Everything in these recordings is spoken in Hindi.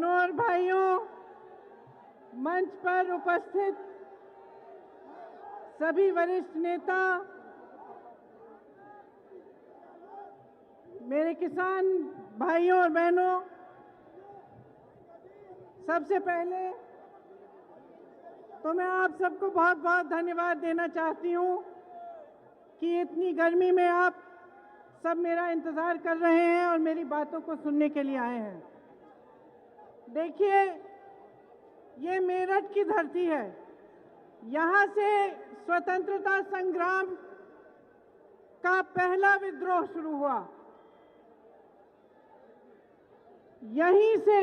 और भाइयों, मंच पर उपस्थित सभी वरिष्ठ नेता, मेरे किसान भाइयों और बहनों, सबसे पहले तो मैं आप सबको बहुत बहुत धन्यवाद देना चाहती हूं कि इतनी गर्मी में आप सब मेरा इंतज़ार कर रहे हैं और मेरी बातों को सुनने के लिए आए हैं। देखिए, ये मेरठ की धरती है। यहाँ से स्वतंत्रता संग्राम का पहला विद्रोह शुरू हुआ। यहीं से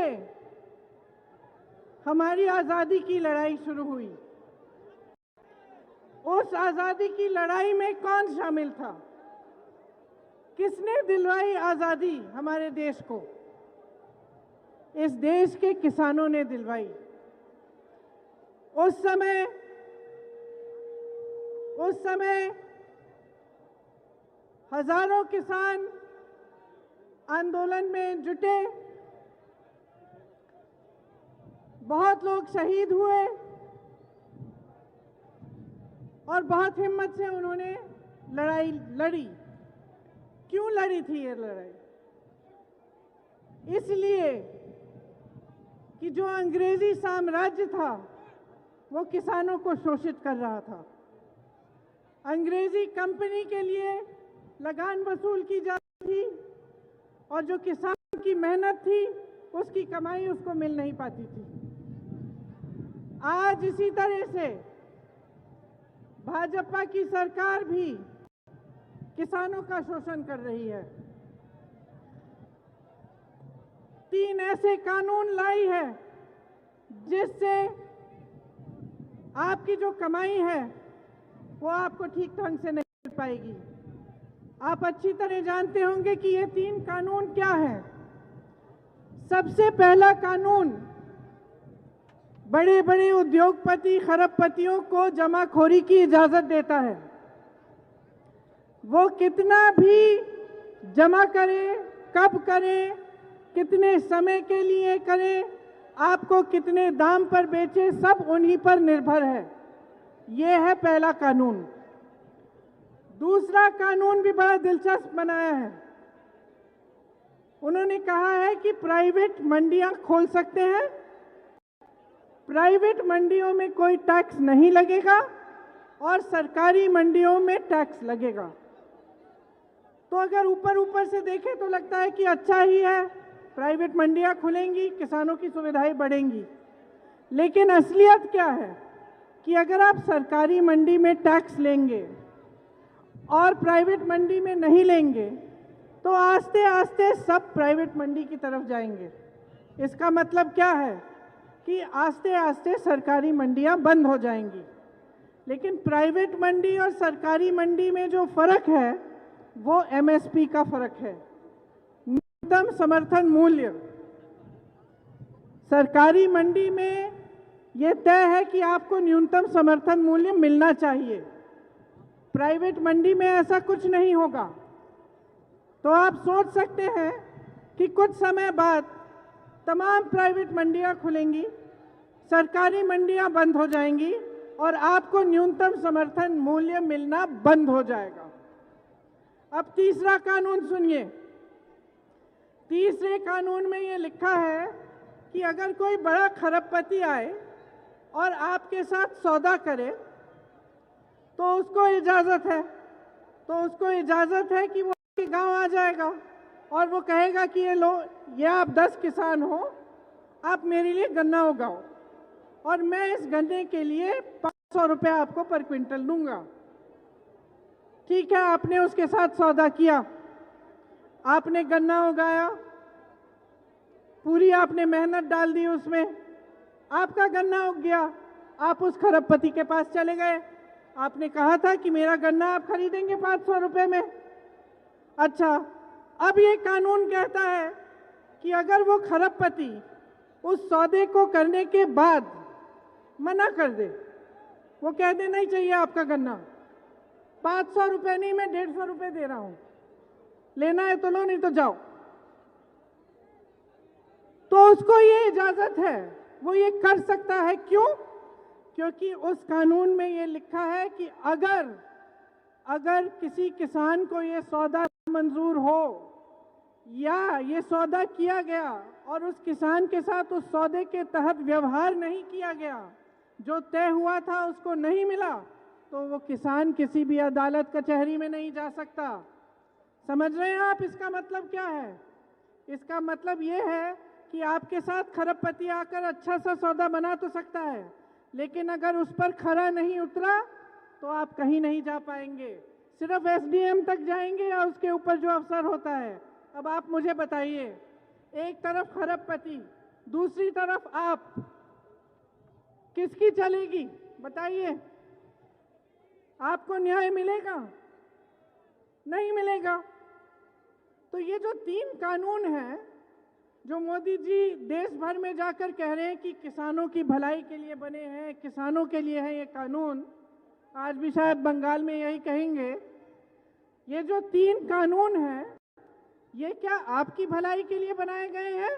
हमारी आज़ादी की लड़ाई शुरू हुई। उस आज़ादी की लड़ाई में कौन शामिल था? किसने दिलवाई आज़ादी हमारे देश को? इस देश के किसानों ने दिलवाई। उस समय हजारों किसान आंदोलन में जुटे, बहुत लोग शहीद हुए और बहुत हिम्मत से उन्होंने लड़ाई लड़ी। क्यों लड़ी थी ये लड़ाई? इसलिए कि जो अंग्रेजी साम्राज्य था वो किसानों को शोषित कर रहा था। अंग्रेजी कंपनी के लिए लगान वसूल की जाती थी और जो किसान की मेहनत थी उसकी कमाई उसको मिल नहीं पाती थी। आज इसी तरह से भाजपा की सरकार भी किसानों का शोषण कर रही है। 3 ऐसे कानून लाई है जिससे आपकी जो कमाई है वो आपको ठीक ढंग से नहीं मिल पाएगी। आप अच्छी तरह जानते होंगे कि ये 3 कानून क्या है। सबसे पहला कानून बड़े बड़े उद्योगपति खरबपतियों को जमाखोरी की इजाजत देता है। वो कितना भी जमा करे, कब करे, कितने समय के लिए करे, आपको कितने दाम पर बेचे, सब उन्हीं पर निर्भर है। ये है पहला कानून। दूसरा कानून भी बड़ा दिलचस्प बनाया है। उन्होंने कहा है कि प्राइवेट मंडियां खोल सकते हैं, प्राइवेट मंडियों में कोई टैक्स नहीं लगेगा और सरकारी मंडियों में टैक्स लगेगा। तो अगर ऊपर से देखें तो लगता है कि अच्छा ही है, प्राइवेट मंडियां खुलेंगी, किसानों की सुविधाएं बढ़ेंगी। लेकिन असलियत क्या है कि अगर आप सरकारी मंडी में टैक्स लेंगे और प्राइवेट मंडी में नहीं लेंगे तो आस्ते आस्ते सब प्राइवेट मंडी की तरफ जाएंगे। इसका मतलब क्या है कि आस्ते आस्ते सरकारी मंडियां बंद हो जाएंगी। लेकिन प्राइवेट मंडी और सरकारी मंडी में जो फर्क है वो एमएसपी का फर्क है, न्यूनतम समर्थन मूल्य। सरकारी मंडी में यह तय है कि आपको न्यूनतम समर्थन मूल्य मिलना चाहिए। प्राइवेट मंडी में ऐसा कुछ नहीं होगा। तो आप सोच सकते हैं कि कुछ समय बाद तमाम प्राइवेट मंडियां खुलेंगी, सरकारी मंडियां बंद हो जाएंगी और आपको न्यूनतम समर्थन मूल्य मिलना बंद हो जाएगा। अब तीसरा कानून सुनिए। तीसरे कानून में ये लिखा है कि अगर कोई बड़ा खरबपति आए और आपके साथ सौदा करे तो उसको इजाजत है कि वो आपके गांव आ जाएगा और वो कहेगा कि ये आप 10 किसान हो, आप मेरे लिए गन्ना उगाओ और मैं इस गन्ने के लिए 500 रुपये आपको पर क्विंटल दूंगा। ठीक है, आपने उसके साथ सौदा किया, आपने गन्ना उगाया, पूरी आपने मेहनत डाल दी उसमें, आपका गन्ना उग गया। आप उस खरबपति के पास चले गए, आपने कहा था कि मेरा गन्ना आप खरीदेंगे 500 रुपये में। अच्छा, अब ये कानून कहता है कि अगर वो खरबपति उस सौदे को करने के बाद मना कर दे, वो कह दे नहीं चाहिए आपका गन्ना, 500 रुपये नहीं, मैं 150 रुपये दे रहा हूं, लेना है तो लो, नहीं तो जाओ, तो उसको ये इजाजत है, वो ये कर सकता है। क्यों? क्योंकि उस कानून में ये लिखा है कि अगर किसी किसान को ये सौदा मंजूर हो या ये सौदा किया गया और उस किसान के साथ उस सौदे के तहत व्यवहार नहीं किया गया, जो तय हुआ था उसको नहीं मिला, तो वो किसान किसी भी अदालत कचहरी में नहीं जा सकता। समझ रहे हैं आप इसका मतलब क्या है? इसका मतलब ये है कि आपके साथ खरबपति आकर अच्छा सा सौदा बना तो सकता है, लेकिन अगर उस पर खरा नहीं उतरा तो आप कहीं नहीं जा पाएंगे, सिर्फ एसडीएम तक जाएंगे या उसके ऊपर जो अफसर होता है। अब आप मुझे बताइए, एक तरफ खरबपति, दूसरी तरफ आप, किसकी चलेगी? बताइए, आपको न्याय मिलेगा? नहीं मिलेगा। तो ये जो 3 कानून हैं जो मोदी जी देश भर में जाकर कह रहे हैं कि किसानों की भलाई के लिए बने हैं, किसानों के लिए है ये कानून, आज भी शायद बंगाल में यही कहेंगे, ये जो 3 कानून हैं ये क्या आपकी भलाई के लिए बनाए गए हैं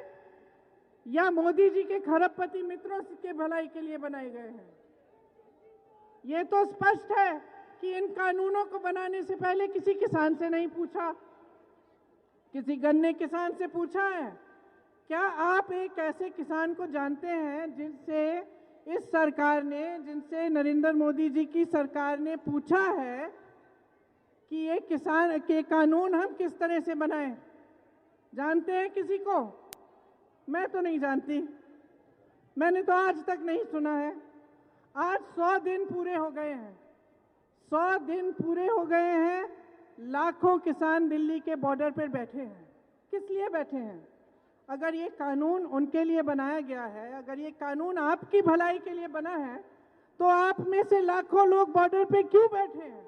या मोदी जी के खरबपति मित्रों के भलाई के लिए बनाए गए हैं? ये तो स्पष्ट है कि इन कानूनों को बनाने से पहले किसी किसान से नहीं पूछा, किसी गन्ने किसान से पूछा है? क्या आप एक ऐसे किसान को जानते हैं जिनसे इस सरकार ने, जिनसे नरेंद्र मोदी जी की सरकार ने पूछा है कि ये किसान के कानून हम किस तरह से बनाएं? जानते हैं किसी को? मैं तो नहीं जानती, मैंने तो आज तक नहीं सुना है। आज 100 दिन पूरे हो गए हैं, 100 दिन पूरे हो गए हैं, लाखों किसान दिल्ली के बॉर्डर पर बैठे हैं। किस लिए बैठे हैं? अगर ये कानून उनके लिए बनाया गया है, अगर ये कानून आपकी भलाई के लिए बना है, तो आप में से लाखों लोग बॉर्डर पे क्यों बैठे हैं?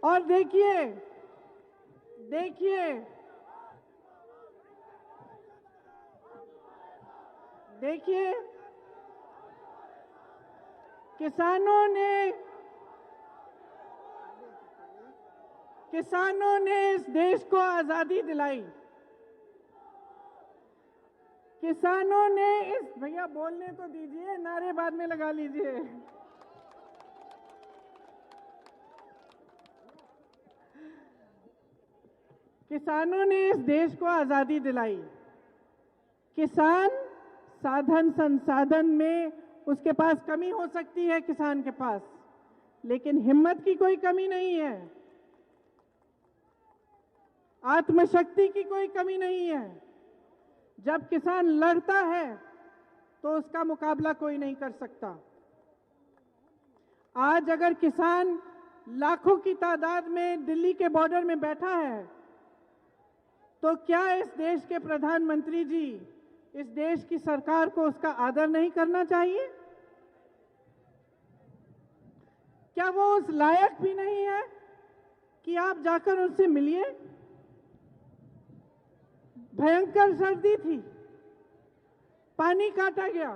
और देखिए देखिए देखिए किसानों ने इस देश को आजादी दिलाई। किसानों ने इस, भैया बोलने तो दीजिए, नारे बाद में लगा लीजिए। किसानों ने इस देश को आजादी दिलाई। किसान साधन संसाधन में उसके पास कमी हो सकती है, किसान के पास, लेकिन हिम्मत की कोई कमी नहीं है, आत्मशक्ति की कोई कमी नहीं है। जब किसान लड़ता है तो उसका मुकाबला कोई नहीं कर सकता। आज अगर किसान लाखों की तादाद में दिल्ली के बॉर्डर में बैठा है, तो क्या इस देश के प्रधानमंत्री जी, इस देश की सरकार को उसका आदर नहीं करना चाहिए? क्या वो उस लायक भी नहीं है कि आप जाकर उनसे मिलिए? भयंकर सर्दी थी, पानी काटा गया,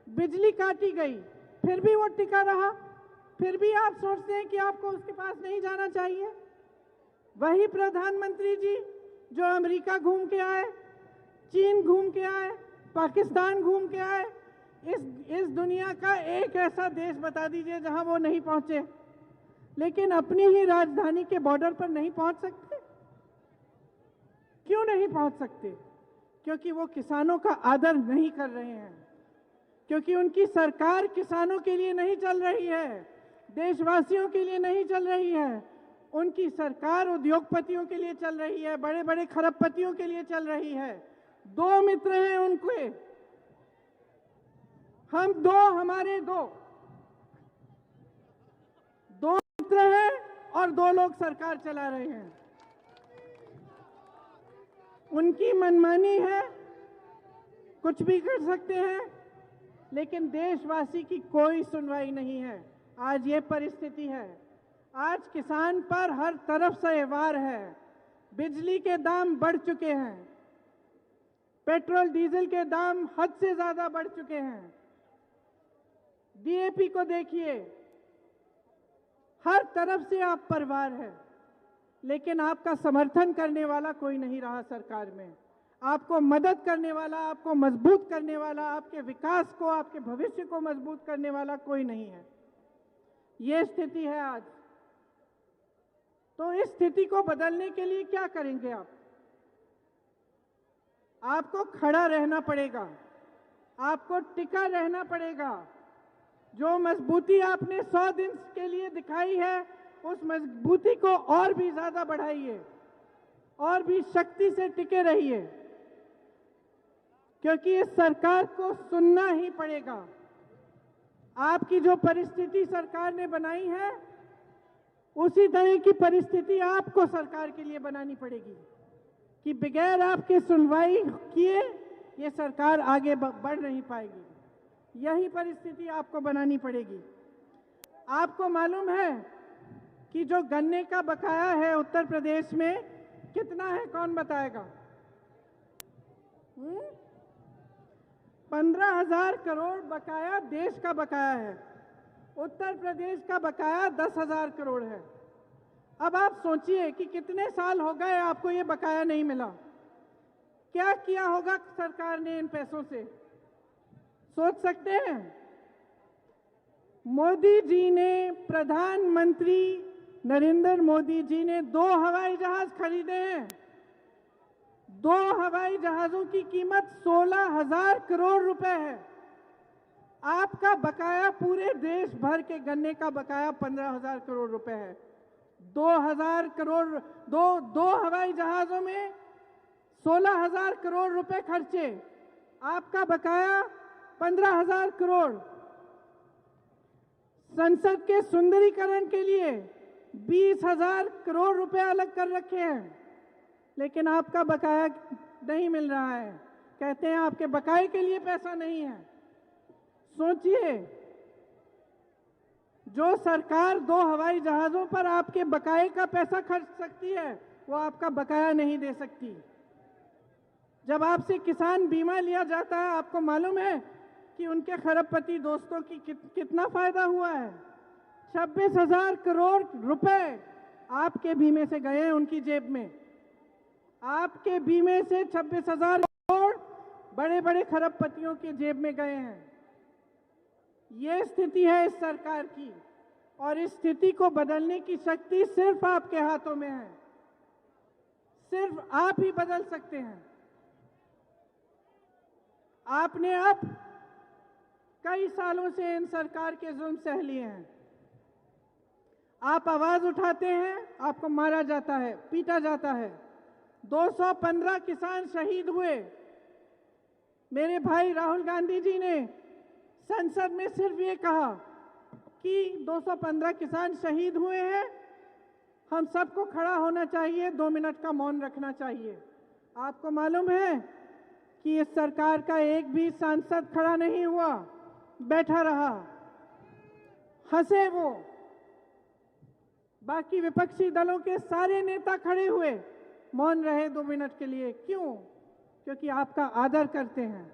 बिजली काटी गई, फिर भी वो टिका रहा, फिर भी आप सोचते हैं कि आपको उसके पास नहीं जाना चाहिए? वही प्रधानमंत्री जी जो अमेरिका घूम के आए, चीन घूम के आए, पाकिस्तान घूम के आए, इस दुनिया का एक ऐसा देश बता दीजिए जहां वो नहीं पहुंचे, लेकिन अपनी ही राजधानी के बॉर्डर पर नहीं पहुंच सकते। क्यों नहीं पहुंच सकते? क्योंकि वो किसानों का आदर नहीं कर रहे हैं, क्योंकि उनकी सरकार किसानों के लिए नहीं चल रही है, देशवासियों के लिए नहीं चल रही है। उनकी सरकार उद्योगपतियों के लिए चल रही है, बड़े बड़े खरबपतियों के लिए चल रही है। 2 मित्र हैं उनके, हम 2, हमारे 2 मित्र हैं और 2 लोग सरकार चला रहे हैं। उनकी मनमानी है, कुछ भी कर सकते हैं, लेकिन देशवासी की कोई सुनवाई नहीं है। आज ये परिस्थिति है। आज किसान पर हर तरफ से वार है। बिजली के दाम बढ़ चुके हैं, पेट्रोल डीजल के दाम हद से ज्यादा बढ़ चुके हैं। डीएपी को देखिए, हर तरफ से आप पर वार है। लेकिन आपका समर्थन करने वाला कोई नहीं रहा सरकार में। आपको मदद करने वाला, आपको मजबूत करने वाला, आपके विकास को, आपके भविष्य को मजबूत करने वाला कोई नहीं है। ये स्थिति है आज। तो इस स्थिति को बदलने के लिए क्या करेंगे आप? आपको खड़ा रहना पड़ेगा, आपको टिका रहना पड़ेगा। जो मजबूती आपने 100 दिन के लिए दिखाई है, उस मजबूती को और भी ज्यादा बढ़ाइए, और भी शक्ति से टिके रहिए, क्योंकि इस सरकार को सुनना ही पड़ेगा। आपकी जो परिस्थिति सरकार ने बनाई है, उसी तरह की परिस्थिति आपको सरकार के लिए बनानी पड़ेगी कि बगैर आपके सुनवाई किए ये सरकार आगे बढ़ नहीं पाएगी। यही परिस्थिति आपको बनानी पड़ेगी। आपको मालूम है कि जो गन्ने का बकाया है उत्तर प्रदेश में कितना है? कौन बताएगा? 15,000 करोड़ बकाया देश का बकाया है। उत्तर प्रदेश का बकाया 10,000 करोड़ है। अब आप सोचिए कि कितने साल हो गए आपको ये बकाया नहीं मिला। क्या किया होगा सरकार ने इन पैसों से? सोच सकते हैं? मोदी जी ने, प्रधानमंत्री नरेंद्र मोदी जी ने 2 हवाई जहाज खरीदे हैं। 2 हवाई जहाजों की कीमत 16,000 करोड़ रुपए है। आपका बकाया पूरे देश भर के गन्ने का बकाया 15,000 करोड़ रुपए है। 2,000 करोड़, दो हवाई जहाजों में 16,000 करोड़ रुपए खर्चे, आपका बकाया 15,000 करोड़। संसद के सुंदरीकरण के लिए 20,000 करोड़ रुपए अलग कर रखे हैं, लेकिन आपका बकाया नहीं मिल रहा है। कहते हैं आपके बकाये के लिए पैसा नहीं है। सोचिए, जो सरकार 2 हवाई जहाजों पर आपके बकाये का पैसा खर्च सकती है, वो आपका बकाया नहीं दे सकती। जब आपसे किसान बीमा लिया जाता है, आपको मालूम है कि उनके खरबपति दोस्तों की कितना फायदा हुआ है? 26,000 करोड़ रुपए आपके बीमे से गए हैं उनकी जेब में। आपके बीमे से 26,000 करोड़ बड़े बड़े खरबपतियों के जेब में गए हैं। ये स्थिति है इस सरकार की, और इस स्थिति को बदलने की शक्ति सिर्फ आपके हाथों में है। सिर्फ आप ही बदल सकते हैं। आपने अब कई सालों से इन सरकार के जुल्म सह लिए हैं। आप आवाज उठाते हैं, आपको मारा जाता है, पीटा जाता है। 215 किसान शहीद हुए। मेरे भाई राहुल गांधी जी ने संसद में सिर्फ ये कहा कि 215 किसान शहीद हुए हैं, हम सबको खड़ा होना चाहिए, 2 मिनट का मौन रखना चाहिए। आपको मालूम है कि इस सरकार का एक भी सांसद खड़ा नहीं हुआ, बैठा रहा, हंसे वो। बाकी विपक्षी दलों के सारे नेता खड़े हुए, मौन रहे 2 मिनट के लिए। क्यों? क्योंकि आपका आदर करते हैं।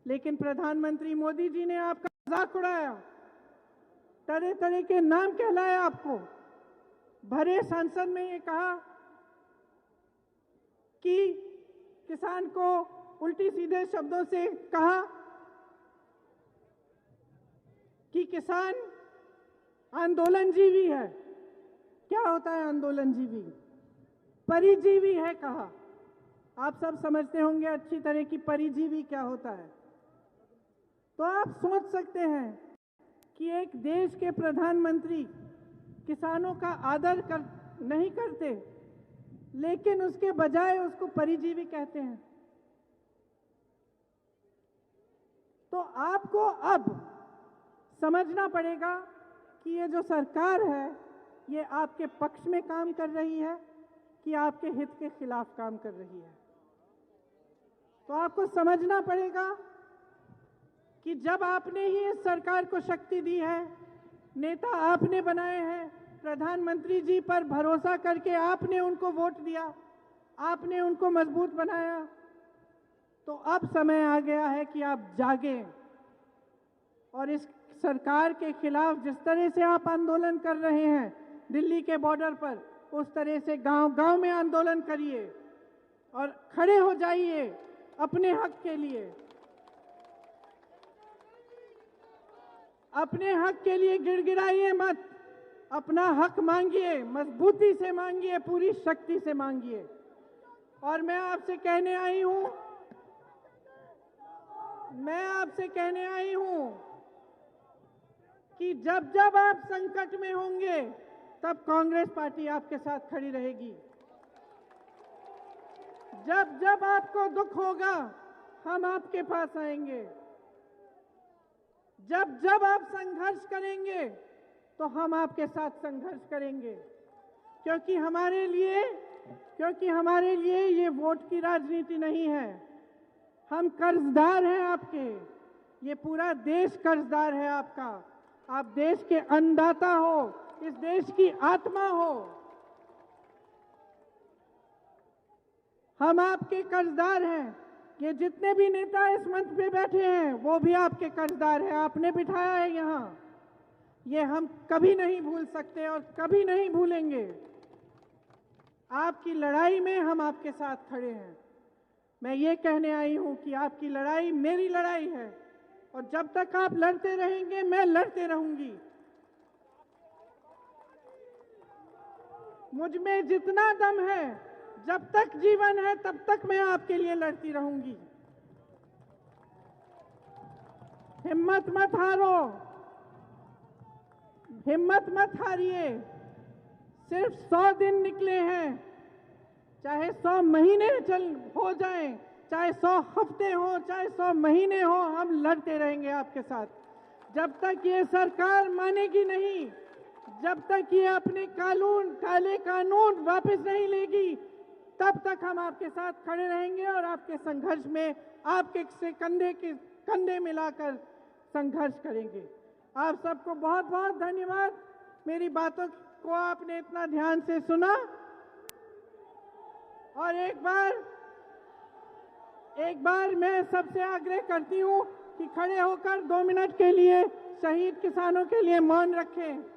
लेकिन प्रधानमंत्री मोदी जी ने आपका मजाक उड़ाया, तरह तरह के नाम कहलाए आपको। भरे संसद में ये कहा कि किसान को उल्टी सीधे शब्दों से कहा कि किसान आंदोलनजीवी है। क्या होता है आंदोलनजीवी? परिजीवी है कहा। आप सब समझते होंगे अच्छी तरह की परिजीवी क्या होता है। तो आप सोच सकते हैं कि एक देश के प्रधानमंत्री किसानों का आदर नहीं करते, लेकिन उसके बजाय उसको परिजीवी कहते हैं। तो आपको अब समझना पड़ेगा कि ये जो सरकार है, ये आपके पक्ष में काम कर रही है कि आपके हित के खिलाफ काम कर रही है। तो आपको समझना पड़ेगा कि जब आपने ही इस सरकार को शक्ति दी है, नेता आपने बनाए हैं, प्रधानमंत्री जी पर भरोसा करके आपने उनको वोट दिया, आपने उनको मजबूत बनाया, तो अब समय आ गया है कि आप जागें और इस सरकार के खिलाफ जिस तरह से आप आंदोलन कर रहे हैं दिल्ली के बॉर्डर पर, उस तरह से गांव-गांव में आंदोलन करिए और खड़े हो जाइए अपने हक के लिए। अपने हक के लिए गिड़गिड़ाइए मत, अपना हक मांगिए, मजबूती से मांगिए, पूरी शक्ति से मांगिए। और मैं आपसे कहने आई हूं कि जब जब आप संकट में होंगे तब कांग्रेस पार्टी आपके साथ खड़ी रहेगी। जब जब आपको दुख होगा हम आपके पास आएंगे। जब जब आप संघर्ष करेंगे तो हम आपके साथ संघर्ष करेंगे, क्योंकि हमारे लिए ये वोट की राजनीति नहीं है। हम कर्जदार हैं आपके, ये पूरा देश कर्जदार है आपका। आप देश के अन्नदाता हो, इस देश की आत्मा हो। हम आपके कर्जदार हैं। ये जितने भी नेता इस मंच पे बैठे हैं वो भी आपके कर्जदार हैं। आपने बिठाया है यहाँ, ये हम कभी नहीं भूल सकते और कभी नहीं भूलेंगे। आपकी लड़ाई में हम आपके साथ खड़े हैं। मैं ये कहने आई हूं कि आपकी लड़ाई मेरी लड़ाई है और जब तक आप लड़ते रहेंगे मैं लड़ते रहूंगी। मुझ में जितना दम है, जब तक जीवन है तब तक मैं आपके लिए लड़ती रहूंगी। हिम्मत मत हारो, हिम्मत मत हारिए। सिर्फ 100 दिन निकले हैं, चाहे 100 महीने हो जाएं, चाहे 100 हफ्ते हो, चाहे 100 महीने हो, हम लड़ते रहेंगे आपके साथ। जब तक ये सरकार मानेगी नहीं, जब तक ये अपने काले कानून वापस नहीं लेगी, तब तक हम आपके साथ खड़े रहेंगे और आपके संघर्ष में आपके से कंधे मिलाकर संघर्ष करेंगे। आप सबको बहुत बहुत धन्यवाद। मेरी बातों को आपने इतना ध्यान से सुना। और एक बार मैं सबसे आग्रह करती हूं कि खड़े होकर 2 मिनट के लिए शहीद किसानों के लिए मौन रखें।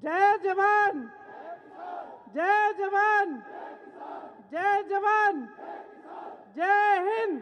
जय जवान, जय जवान, जय जवान, जय हिंद।